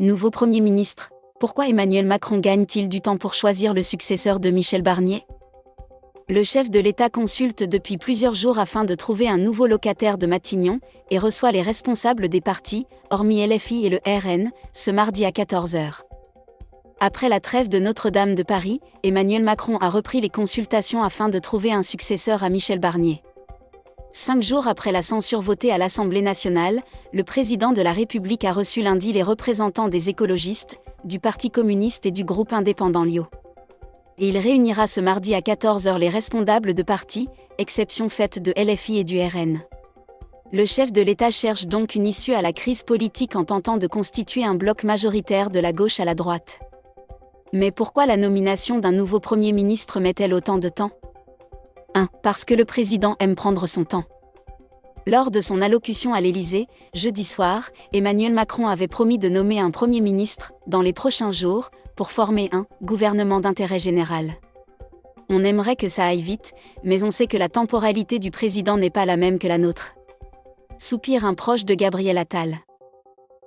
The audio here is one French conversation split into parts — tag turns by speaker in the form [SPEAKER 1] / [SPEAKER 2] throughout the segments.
[SPEAKER 1] Nouveau Premier ministre, pourquoi Emmanuel Macron gagne-t-il du temps pour choisir le successeur de Michel Barnier? Le chef de l'État consulte depuis plusieurs jours afin de trouver un nouveau locataire de Matignon et reçoit les responsables des partis, hormis LFI et le RN, ce mardi à 14h. Après la trêve de Notre-Dame de Paris, Emmanuel Macron a repris les consultations afin de trouver un successeur à Michel Barnier. 5 jours après la censure votée à l'Assemblée nationale, le président de la République a reçu lundi les représentants des écologistes, du Parti communiste et du groupe indépendant LIO. Et il réunira ce mardi à 14h les responsables de partis, exception faite de LFI et du RN. Le chef de l'État cherche donc une issue à la crise politique en tentant de constituer un bloc majoritaire de la gauche à la droite. Mais pourquoi la nomination d'un nouveau Premier ministre met-elle autant de temps ? 1. Parce que le président aime prendre son temps. Lors de son allocution à l'Élysée, jeudi soir, Emmanuel Macron avait promis de nommer un Premier ministre, dans les prochains jours, pour former un gouvernement d'intérêt général. On aimerait que ça aille vite, mais on sait que la temporalité du président n'est pas la même que la nôtre. Soupire un proche de Gabriel Attal.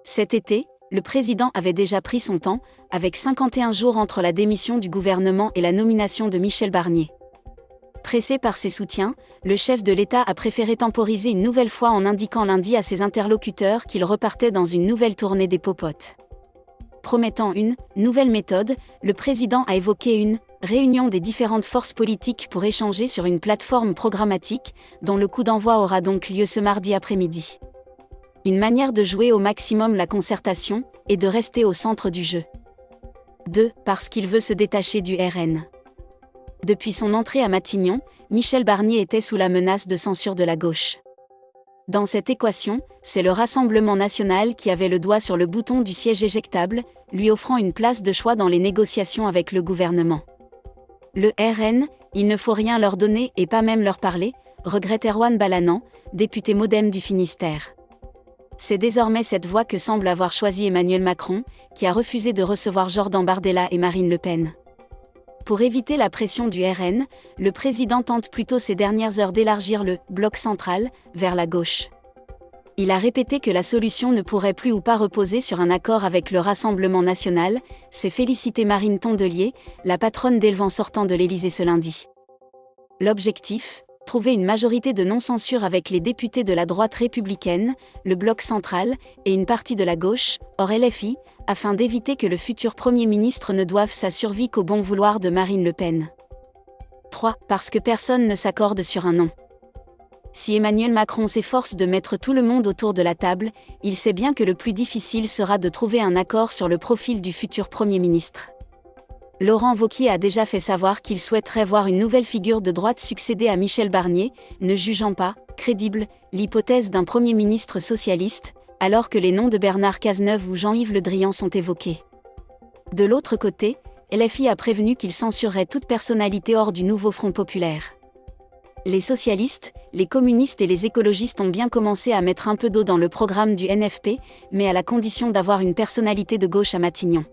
[SPEAKER 1] Cet été, le président avait déjà pris son temps, avec 51 jours entre la démission du gouvernement et la nomination de Michel Barnier. Pressé par ses soutiens, le chef de l'État a préféré temporiser une nouvelle fois en indiquant lundi à ses interlocuteurs qu'il repartait dans une nouvelle tournée des popotes. Promettant une nouvelle méthode, le président a évoqué une réunion des différentes forces politiques pour échanger sur une plateforme programmatique, dont le coup d'envoi aura donc lieu ce mardi après-midi. Une manière de jouer au maximum la concertation et de rester au centre du jeu. 2. Parce qu'il veut se détacher du RN. Depuis son entrée à Matignon, Michel Barnier était sous la menace de censure de la gauche. Dans cette équation, c'est le Rassemblement national qui avait le doigt sur le bouton du siège éjectable, lui offrant une place de choix dans les négociations avec le gouvernement. Le RN, il ne faut rien leur donner et pas même leur parler, regrette Erwan Balanant, député MoDem du Finistère. C'est désormais cette voie que semble avoir choisi Emmanuel Macron, qui a refusé de recevoir Jordan Bardella et Marine Le Pen. Pour éviter la pression du RN, le président tente plutôt ces dernières heures d'élargir le « bloc central » vers la gauche. Il a répété que la solution ne pourrait plus ou pas reposer sur un accord avec le Rassemblement national, s'est félicité Marine Tondelier, la patronne d'Élevant sortant de l'Élysée ce lundi. L'objectif ? Trouver une majorité de non-censure avec les députés de la droite républicaine, le bloc central, et une partie de la gauche, hors LFI, afin d'éviter que le futur Premier ministre ne doive sa survie qu'au bon vouloir de Marine Le Pen. 3. Parce que personne ne s'accorde sur un nom. Si Emmanuel Macron s'efforce de mettre tout le monde autour de la table, il sait bien que le plus difficile sera de trouver un accord sur le profil du futur Premier ministre. Laurent Wauquiez a déjà fait savoir qu'il souhaiterait voir une nouvelle figure de droite succéder à Michel Barnier, ne jugeant pas crédible l'hypothèse d'un Premier ministre socialiste, alors que les noms de Bernard Cazeneuve ou Jean-Yves Le Drian sont évoqués. De l'autre côté, LFI a prévenu qu'il censurerait toute personnalité hors du nouveau Front populaire. Les socialistes, les communistes et les écologistes ont bien commencé à mettre un peu d'eau dans le programme du NFP, mais à la condition d'avoir une personnalité de gauche à Matignon.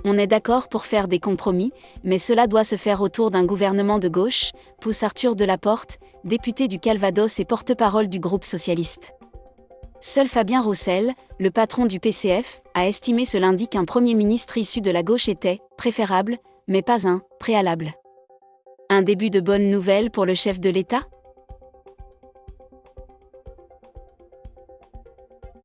[SPEAKER 1] On est d'accord pour faire des compromis, mais cela doit se faire autour d'un gouvernement de gauche, pousse Arthur Delaporte, député du Calvados et porte-parole du groupe socialiste. Seul Fabien Roussel, le patron du PCF, a estimé ce lundi qu'un Premier ministre issu de la gauche était préférable, mais pas un préalable. Un début de bonne nouvelle pour le chef de l'État ?